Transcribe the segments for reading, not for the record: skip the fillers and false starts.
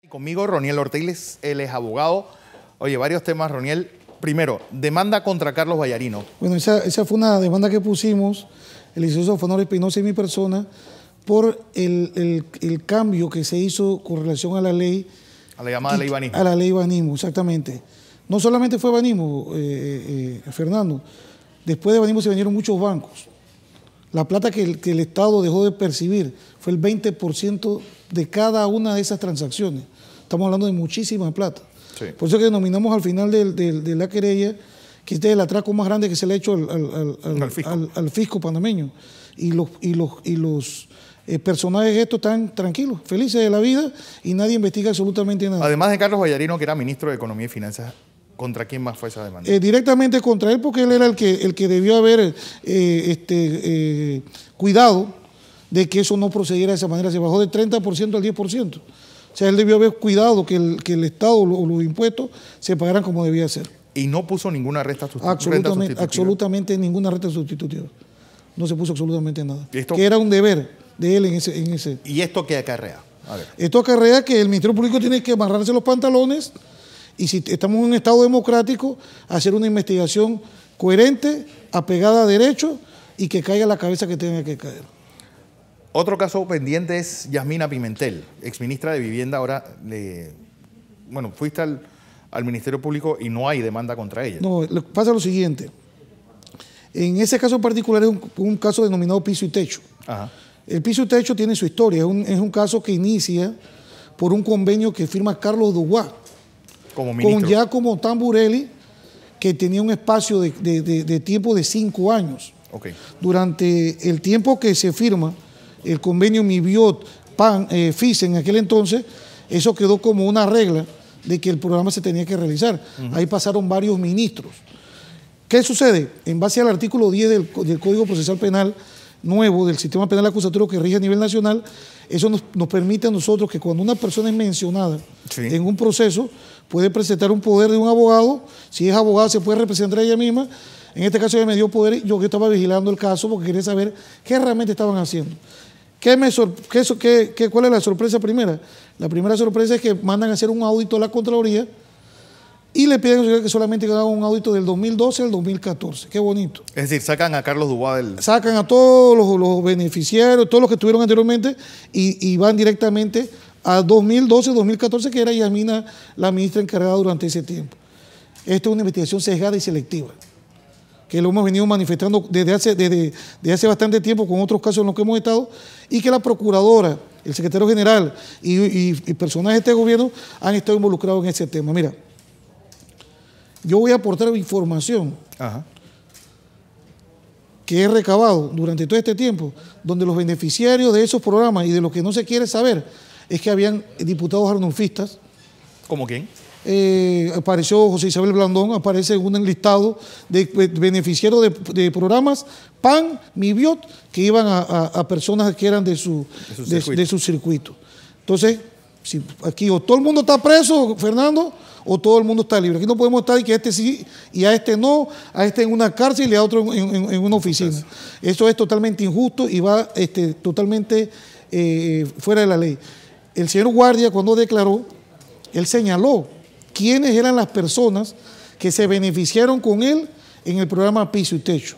Conmigo Roniel Ortiz, él es abogado. Oye, varios temas, Roniel. Primero, demanda contra Carlos Vallarino. Bueno, esa fue una demanda que pusimos, el licenciado Fanor Espinosa y mi persona, por el cambio que se hizo con relación a la ley. A la llamada ley Banismo. A la ley Banismo, exactamente. No solamente fue Banismo, Fernando. Después de Banismo se vinieron muchos bancos. La plata que el Estado dejó de percibir fue el 20% de cada una de esas transacciones. Estamos hablando de muchísima plata. Sí. Por eso que denominamos al final de la querella que este es el atraco más grande que se le ha hecho al fisco panameño. Y los personajes estos están tranquilos, felices de la vida y nadie investiga absolutamente nada. Además de Carlos Vallarino, que era ministro de Economía y Finanzas, ¿contra quién más fue esa demanda? Directamente contra él, porque él era el que debió haber cuidado de que eso no procediera de esa manera. Se bajó del 30% al 10%. O sea, él debió haber cuidado que el Estado o los impuestos se pagaran como debía ser. ¿Y no puso ninguna renta sustitutiva? Absolutamente ninguna renta sustitutiva. No se puso absolutamente nada. Que era un deber de él en ese. ¿Y esto qué acarrea? A ver. Esto acarrea que el Ministerio Público tiene que amarrarse los pantalones y, si estamos en un Estado democrático, hacer una investigación coherente, apegada a derecho y que caiga la cabeza que tenga que caer. Otro caso pendiente es Yasmina Pimentel, exministra de Vivienda. Ahora, fuiste al Ministerio Público y no hay demanda contra ella. No, pasa lo siguiente. En ese caso en particular es un caso denominado piso y techo. Ajá. El piso y techo tiene su historia. Es un caso que inicia por un convenio que firma Carlos Dubois como ministro, con Giacomo Tamburelli, que tenía un espacio de tiempo de 5 años. Okay. Durante el tiempo que se firma el convenio Miviot, FIS en aquel entonces, eso quedó como una regla de que el programa se tenía que realizar. Ahí pasaron varios ministros. ¿Qué sucede? En base al artículo 10 del Código Procesal Penal nuevo, del sistema penal acusatorio que rige a nivel nacional, eso nos permite a nosotros que cuando una persona es mencionada en un proceso, puede presentar un poder de un abogado. Si es abogada, se puede representar a ella misma. En este caso ella me dio poder, yo que estaba vigilando el caso porque quería saber qué realmente estaban haciendo. ¿Cuál es la sorpresa primera? La primera sorpresa es que mandan a hacer un audito a la Contraloría y le piden que solamente hagan un audito del 2012 al 2014. Qué bonito. Es decir, sacan a Carlos Dubois del... Sacan a todos los beneficiarios, todos los que estuvieron anteriormente y van directamente a 2012, 2014, que era Yasmina la ministra encargada durante ese tiempo. Esta es una investigación sesgada y selectiva, que lo hemos venido manifestando desde hace bastante tiempo con otros casos en los que hemos estado, y que la procuradora, el secretario general y personajes de este gobierno han estado involucrados en ese tema. Mira, yo voy a aportar información que he recabado durante todo este tiempo, donde los beneficiarios de esos programas y de lo que no se quiere saber es que habían diputados arnulfistas. ¿Cómo quién? Apareció José Isabel Blandón, aparece en un listado de beneficiarios de programas PAN, Miviot, que iban a personas que eran de su circuito. Entonces, si aquí o todo el mundo está preso, Fernando, o todo el mundo está libre. Aquí no podemos estar y que este sí y a este no, a este en una cárcel y a otro en una oficina. Eso es totalmente injusto y va totalmente fuera de la ley. El señor Guardia, cuando declaró, él señaló quiénes eran las personas que se beneficiaron con él en el programa Piso y Techo.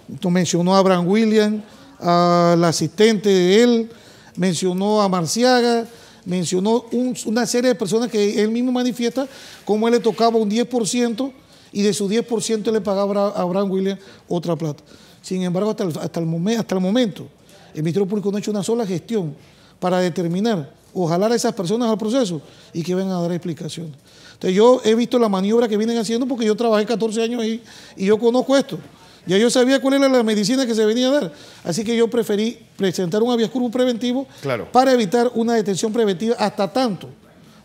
Entonces, mencionó a Abraham William, al asistente de él, mencionó a Marciaga, mencionó una serie de personas que él mismo manifiesta cómo él le tocaba un 10% y de su 10% él le pagaba a Abraham William otra plata. Sin embargo, hasta el momento, el Ministerio Público no ha hecho una sola gestión para determinar o jalar a esas personas al proceso y que vengan a dar explicaciones. Entonces yo he visto la maniobra que vienen haciendo porque yo trabajé 14 años ahí y yo conozco esto. Ya yo sabía cuál era la medicina que se venía a dar. Así que yo preferí presentar un habeas corpus preventivo para evitar una detención preventiva hasta tanto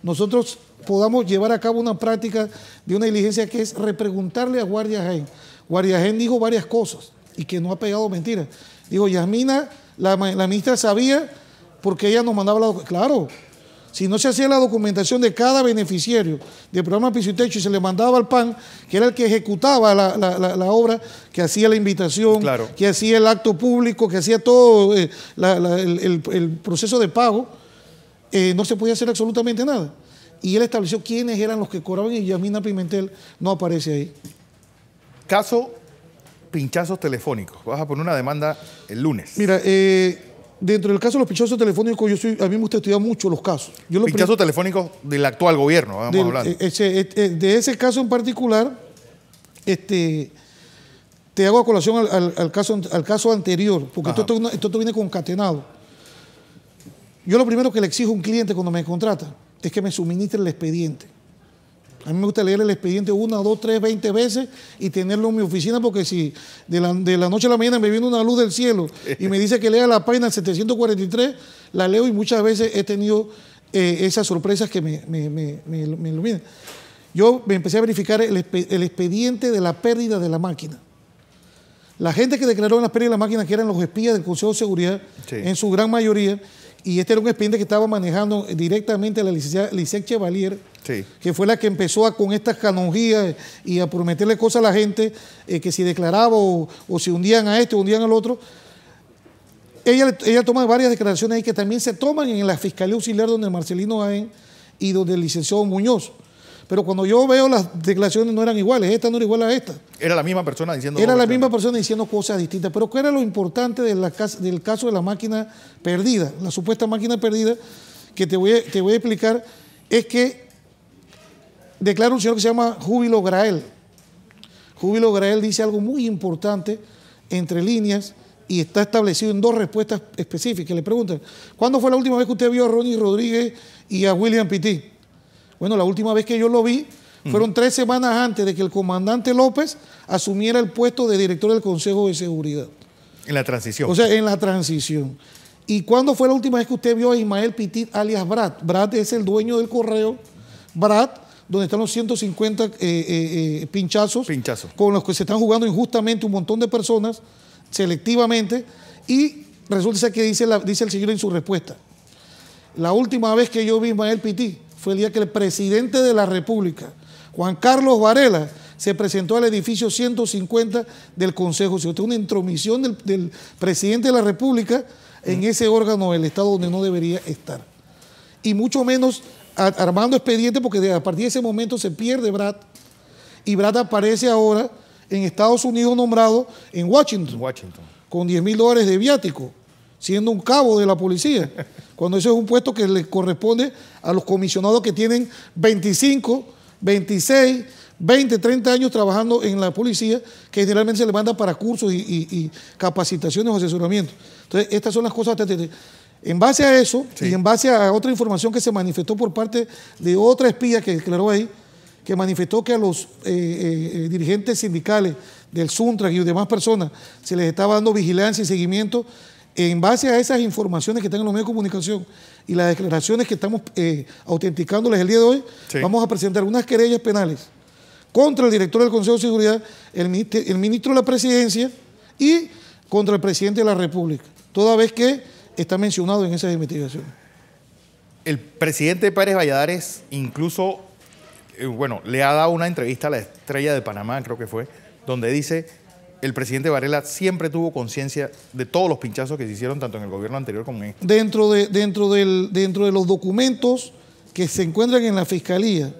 nosotros podamos llevar a cabo una práctica de una diligencia que es repreguntarle a Guardia Jaén. Guardia Jaén dijo varias cosas y que no ha pegado mentiras. Dijo, Yasmina, la ministra sabía porque ella nos mandaba claro, si no se hacía la documentación de cada beneficiario del programa Piso y Techo y se le mandaba al PAN, que era el que ejecutaba la obra, que hacía la invitación, que hacía el acto público, que hacía todo el proceso de pago, no se podía hacer absolutamente nada. Y él estableció quiénes eran los que cobraban y Yasmina Pimentel no aparece ahí. Caso pinchazos telefónicos. Vas a poner una demanda el lunes. Mira, dentro del caso de los pinchazos telefónicos, a mí me gusta estudiar mucho los casos. Pinchazos telefónicos del actual gobierno, vamos hablando. De ese caso en particular, te hago a colación al caso anterior, porque esto viene concatenado. Yo lo primero que le exijo a un cliente cuando me contrata es que me suministre el expediente. A mí me gusta leer el expediente 1, 2, 3, 20 veces y tenerlo en mi oficina, porque si de la noche a la mañana me viene una luz del cielo y me dice que lea la página 743, la leo y muchas veces he tenido esas sorpresas que me iluminan. Yo me empecé a verificar el expediente de la pérdida de la máquina. La gente que declaró en la pérdida de la máquina, que eran los espías del Consejo de Seguridad, en su gran mayoría, y este era un expediente que estaba manejando directamente la licenciada Lisette Chevalier, que fue la que empezó con estas canonjías y a prometerle cosas a la gente, que si declaraba o si hundían a este o hundían al otro. Ella toma varias declaraciones ahí que también se toman en la Fiscalía Auxiliar donde Marcelino Jaén y donde el licenciado Muñoz. Pero cuando yo veo las declaraciones no eran iguales, esta no era igual a esta. Era la misma persona diciendo... Era la misma persona diciendo cosas distintas. Pero ¿qué era lo importante del caso de la máquina perdida? La supuesta máquina perdida, que te voy a explicar, es que declara un señor que se llama Júbilo Grael. Júbilo Grael dice algo muy importante entre líneas y está establecido en 2 respuestas específicas. Le preguntan, ¿cuándo fue la última vez que usted vio a Ronnie Rodríguez y a William Pitti? Bueno, la última vez que yo lo vi fueron 3 semanas antes de que el comandante López asumiera el puesto de director del Consejo de Seguridad. En la transición. O sea, en la transición. ¿Y cuándo fue la última vez que usted vio a Ismael Pitit alias Brad? Brad es el dueño del correo, Brad, donde están los 150 pinchazos con los que se están jugando injustamente un montón de personas, selectivamente, y resulta ser que dice el señor en su respuesta: la última vez que yo vi a Ismael Pitit fue el día que el presidente de la República, Juan Carlos Varela, se presentó al edificio 150 del Consejo. Esta es una intromisión del presidente de la República en ese órgano del Estado donde no debería estar. Y mucho menos armando expedientes, porque a partir de ese momento se pierde Brad. Y Brad aparece ahora en Estados Unidos nombrado en Washington. Con $10,000 de viático, siendo un cabo de la policía, cuando eso es un puesto que le corresponde a los comisionados que tienen 25, 26, 20, 30 años trabajando en la policía, que generalmente se le manda para cursos y capacitaciones o asesoramientos. Entonces, estas son las cosas. En base a eso, y en base a otra información que se manifestó por parte de otra espía que declaró ahí, que manifestó que a los dirigentes sindicales del Suntrac y demás personas se les estaba dando vigilancia y seguimiento. En base a esas informaciones que están en los medios de comunicación y las declaraciones que estamos autenticándoles el día de hoy, vamos a presentar unas querellas penales contra el director del Consejo de Seguridad, el ministro de la Presidencia y contra el presidente de la República, toda vez que está mencionado en esas investigaciones. El presidente Pérez Valladares incluso, le ha dado una entrevista a la Estrella de Panamá, creo que fue, donde dice: el presidente Varela siempre tuvo conciencia de todos los pinchazos que se hicieron tanto en el gobierno anterior como en este. Dentro de los documentos que se encuentran en la Fiscalía,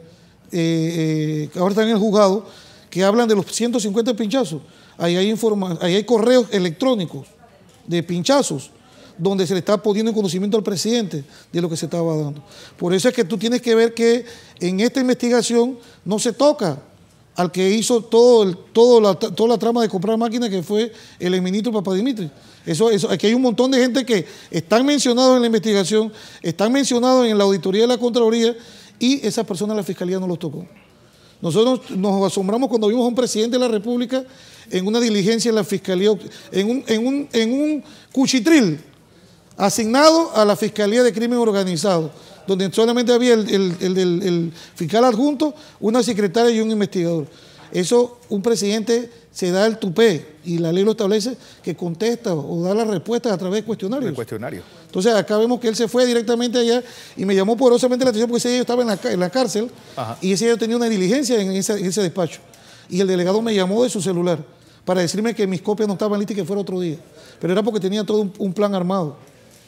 que ahora están en el juzgado, que hablan de los 150 pinchazos, ahí hay correos electrónicos de pinchazos donde se le está poniendo en conocimiento al presidente de lo que se estaba dando. Por eso es que tú tienes que ver que en esta investigación no se toca al que hizo toda la trama de comprar máquinas, que fue el exministro Papadimitri. Aquí hay un montón de gente que están mencionados en la investigación, están mencionados en la auditoría de la Contraloría, y esas personas la Fiscalía no los tocó. Nosotros nos asombramos cuando vimos a un presidente de la República en una diligencia en la Fiscalía, en un cuchitril asignado a la Fiscalía de Crimen Organizado, donde solamente había el fiscal adjunto, una secretaria y un investigador. Eso, un presidente se da el tupé, y la ley lo establece, que contesta o da las respuestas a través de cuestionarios. Entonces acá vemos que él se fue directamente allá y me llamó poderosamente la atención, porque ese día yo estaba en la cárcel. y ese día yo tenía una diligencia en ese despacho. Y el delegado me llamó de su celular para decirme que mis copias no estaban listas y que fuera otro día. Pero era porque tenía todo un plan armado.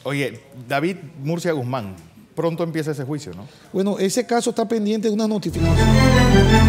Oye, David Murcia Guzmán, pronto empieza ese juicio, ¿no? Bueno, ese caso está pendiente de una notificación.